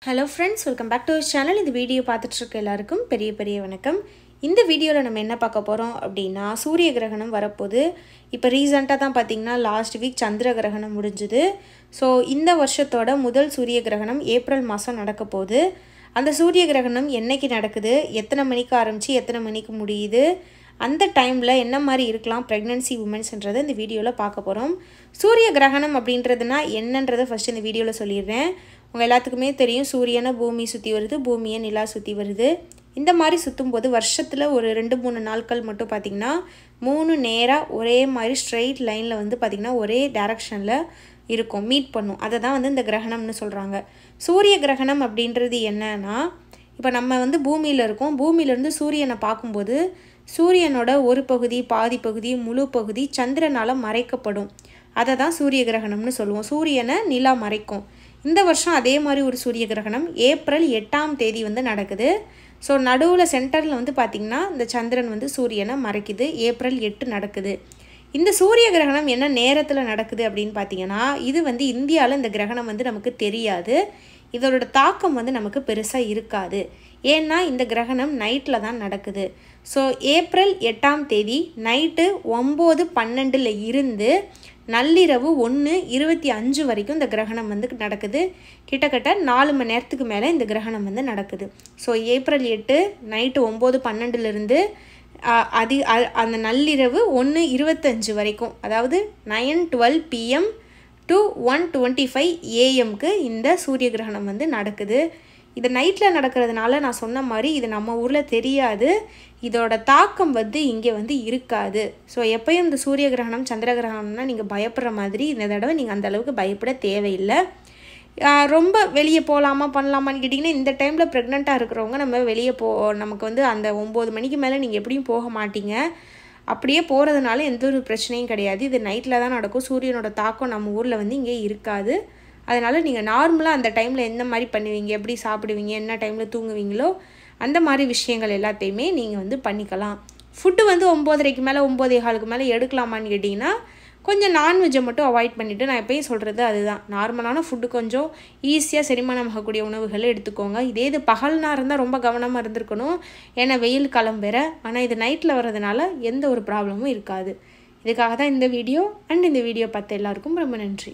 Hello friends, welcome back to our channel. இந்த video பார்த்துட்டு இருக்க எல்லாருக்கும் பெரிய வணக்கம். இந்த வீடியோல நம்ம என்ன பார்க்க போறோம் அப்படினா சூரிய கிரகணம் வரப்போகுது. இப்போ ரீசன்ட்டா தான் பாத்தீங்கன்னா லாஸ்ட் வீக் சந்திர கிரகணம் முடிஞ்சது. சோ இந்த வருஷத்தோட முதல் சூரிய கிரகணம் ஏப்ரல் மாசம் நடக்க போகுது. அந்த சூரிய கிரகணம் என்னைக்கு நடக்குது, எத்தனை மணிக்கு ஆரம்பிச்சு எத்தனை மணிக்கு முடியுது, அந்த டைம்ல என்ன மாதிரி இருக்கலாம் பிரெக்னன்சி வுமன்ஸ்ன்றதை இந்த வீடியோல பார்க்க போறோம். சூரிய கிரகணம் அப்படின்றதுனா என்னன்றதை ஃபர்ஸ்ட் இந்த வீடியோல சொல்லிடுறேன். உங்க எல்லாத்துக்குமே தெரியும் சூரியனை பூமி சுத்தி வருது, பூமியை நிலா சுத்தி வருது. இந்த மாதிரி சுத்தும்போது வருஷத்துல ஒரு 2-3 நாட்கள் மட்டும் பாத்தீங்கன்னா மூணு நேரா ஒரே மாதிரி ஸ்ட்ரைட் லைன்ல வந்து பாத்தீங்கன்னா ஒரே டைரக்ஷன்ல இருக்கும், மீட் பண்ணும். அதை தான் வந்து இந்த கிரகணம்னு சொல்றாங்க. சூரிய கிரகணம் அப்படின்றது என்னன்னா, இப்போ நம்ம வந்து பூமியில இருக்கோம், பூமியில இருந்து சூரியனை பார்க்கும்போது சூரியனோட ஒரு பகுதி, பாதி பகுதி, முழு பகுதி சந்திரனால மறைக்கப்படும். அதை தான் சூரிய கிரகணம்னு சொல்லுவோம். சூரியனை நிலா மறைக்கும். இந்த வருஷம் அதே மாதிரி ஒரு சூரிய கிரகணம் ஏப்ரல் 8ஆம் தேதி வந்து நடக்குது. ஸோ நடுவில் சென்டரில் வந்து பார்த்திங்கன்னா இந்த சந்திரன் வந்து சூரியனை மறைக்குது. ஏப்ரல் 8 நடக்குது. இந்த சூரிய கிரகணம் என்ன நேரத்தில் நடக்குது அப்படின்னு பார்த்தீங்கன்னா, இது வந்து இந்தியாவில் இந்த கிரகணம் வந்து நமக்கு தெரியாது. இதோட தாக்கம் வந்து நமக்கு பெருசாக இருக்காது. ஏன்னா இந்த கிரகணம் நைட்டில் தான் நடக்குது. ஸோ ஏப்ரல் 8ஆம் தேதி நைட்டு 9:12 இருந்து நள்ளிரவு 1:25 வரைக்கும் இந்த கிரகணம் வந்து நடக்குது. கிட்டத்தட்ட 4 மணி நேரத்துக்கு மேலே இந்த கிரகணம் வந்து நடக்குது. ஸோ ஏப்ரல் 8 நைட்டு 9:12 அந்த நள்ளிரவு 1:25 வரைக்கும், அதாவது 9:12 PM to 1:25 AM இந்த சூரிய கிரகணம் வந்து நடக்குது. இது நைட்டில் நடக்கிறதுனால நான் சொன்ன மாதிரி இது நம்ம ஊரில் தெரியாது. இதோட தாக்கம் வந்து இங்கே வந்து இருக்காது. ஸோ எப்பயும் இந்த சூரிய கிரகணம் சந்திர கிரகணம்னா நீங்கள் பயப்படுற மாதிரி இந்த தடவை நீங்கள் அந்த அளவுக்கு பயப்பட தேவையில்லை. ரொம்ப வெளியே போகலாமா பண்ணலாமான்னு கேட்டிங்கன்னா, இந்த டைமில் ப்ரெக்னெண்ட்டாக இருக்கிறவங்க நம்ம வெளியே நமக்கு வந்து அந்த 9 மணிக்கு மேலே நீங்கள் எப்படியும் போக மாட்டீங்க. அப்படியே போகிறதுனால எந்த ஒரு பிரச்சனையும் கிடையாது. இது நைட்டில் தான் நடக்கும். சூரியனோட தாக்கம் நம்ம ஊரில் வந்து இங்கே இருக்காது. அதனால் நீங்கள் நார்மலாக அந்த டைமில் என்ன மாதிரி பண்ணுவீங்க, எப்படி சாப்பிடுவீங்க, என்ன டைமில் தூங்குவீங்களோ அந்த மாதிரி விஷயங்கள் எல்லாத்தையுமே நீங்கள் வந்து பண்ணிக்கலாம். ஃபுட்டு வந்து 9:30க்கு மேலே 9:15க்கு மேலே எடுக்கலாமான்னு கேட்டிங்கன்னா, கொஞ்சம் நான்வெஜ்ஜை மட்டும் அவாய்ட் பண்ணிவிட்டு, நான் எப்பயும் சொல்கிறது அதுதான், நார்மலான ஃபுட்டு கொஞ்சம் ஈஸியாக செரிமானம் ஆகக்கூடிய உணவுகளை எடுத்துக்கோங்க. இது பகல்னா இருந்தால் ரொம்ப கவனமாக இருந்திருக்கணும், ஏன்னா வெயில் காலம் வேறு. ஆனால் இது நைட்டில் வர்றதுனால எந்த ஒரு ப்ராப்ளமும் இருக்காது. இதுக்காக தான் இந்த வீடியோ. இந்த வீடியோ பார்த்த எல்லாருக்கும் ரொம்ப நன்றி.